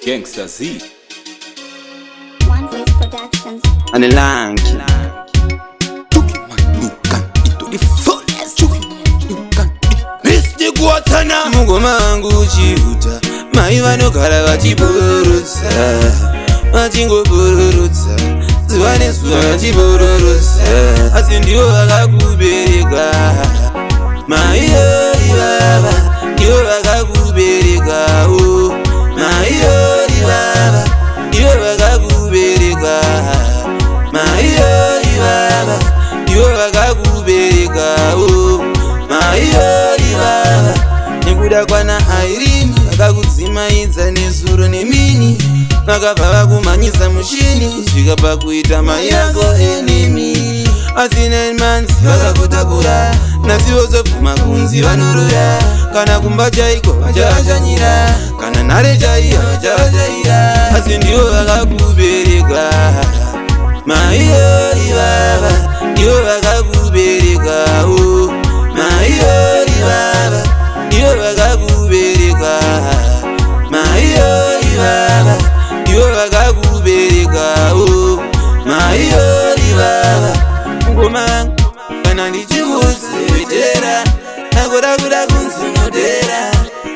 Gangsta Z One Face Productions. And the lanky Chuki man, you can eat to the fullest. Chuki, you can eat. Mr. Guatana mugoma wangu uchiuta mai vanogara vachibururutsa vachingobururutsa zuva nezuva vachibururutsa asi ndivo vakakubereka maiyori vava ndivo vakakuberekawo maiyori vava ndivo vakakubereka maiyori vava ndivo vakakuberekawo maiyori vava nekuda kwana Irene vakakudzimaidza nezuro nemini vakabva vakumhanyisa mushini kusvika pakuita mai yako enemi asi 9 months vakakutakura nasivo zobvuma kunzi vanoroya kana kumba chaiko vachavashanyira kana nhare chaiyo vachavashayira asi ndivo vakakubereka maiyori vava ndivo vakakuberekawo maiyori vava ndivo vakakubereka maiyori vava ndivo vakakuberekawo maiyori vava ngoma vangu kana ndichikusevetera nakoda kuda kunzimodera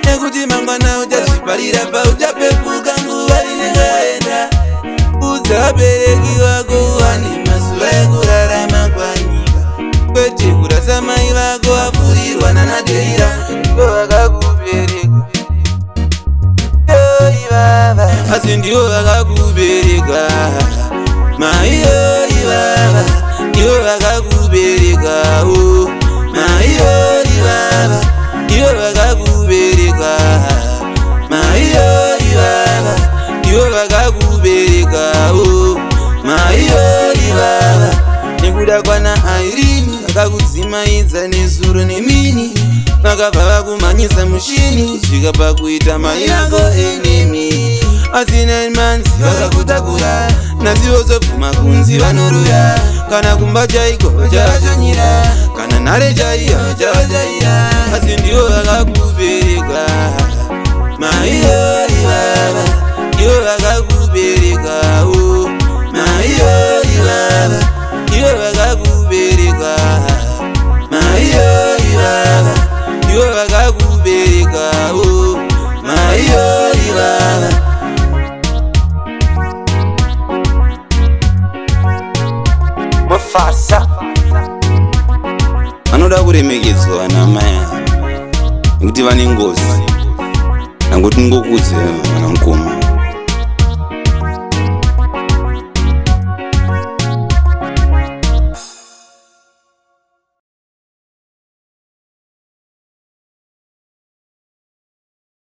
nekuti mangwana uchazviparira pauchapepuka nguva inengaenda udza vabereki vako vane mazuva ekurarama kwanyika kwete kurasa mai vako vapfurirwa nanadeira ndivo vakakubereka maiyori vava asi ndivo vakakubereka maiyori vava ndivo vakakuberekawo maiyori vava ndivo vakakubereka maiyori vava ndivo vakakuberekawo maiyori vava nekuda kwana Irene vakakudzimaidza nezuro nemini vakabva vakumhanyisa mushini kusvika pakuita mai yako enemi asi 9 months vakakutakura nasivo zobvuma kunzi vanoroya kana kumba chaiko vachavashanyira kana nhare chaiyo vachavashayira asi ndivo vakakubereka maiyori vava ndivo vakakuberekawo maiyori vava ndivo vakakubereka maiyori vava ndivo vakakuberekawo maiyori vava mafasa vanoda kuremekedzwa vanamai nekuti vane ngozi nangoti ngokudze vana mukoma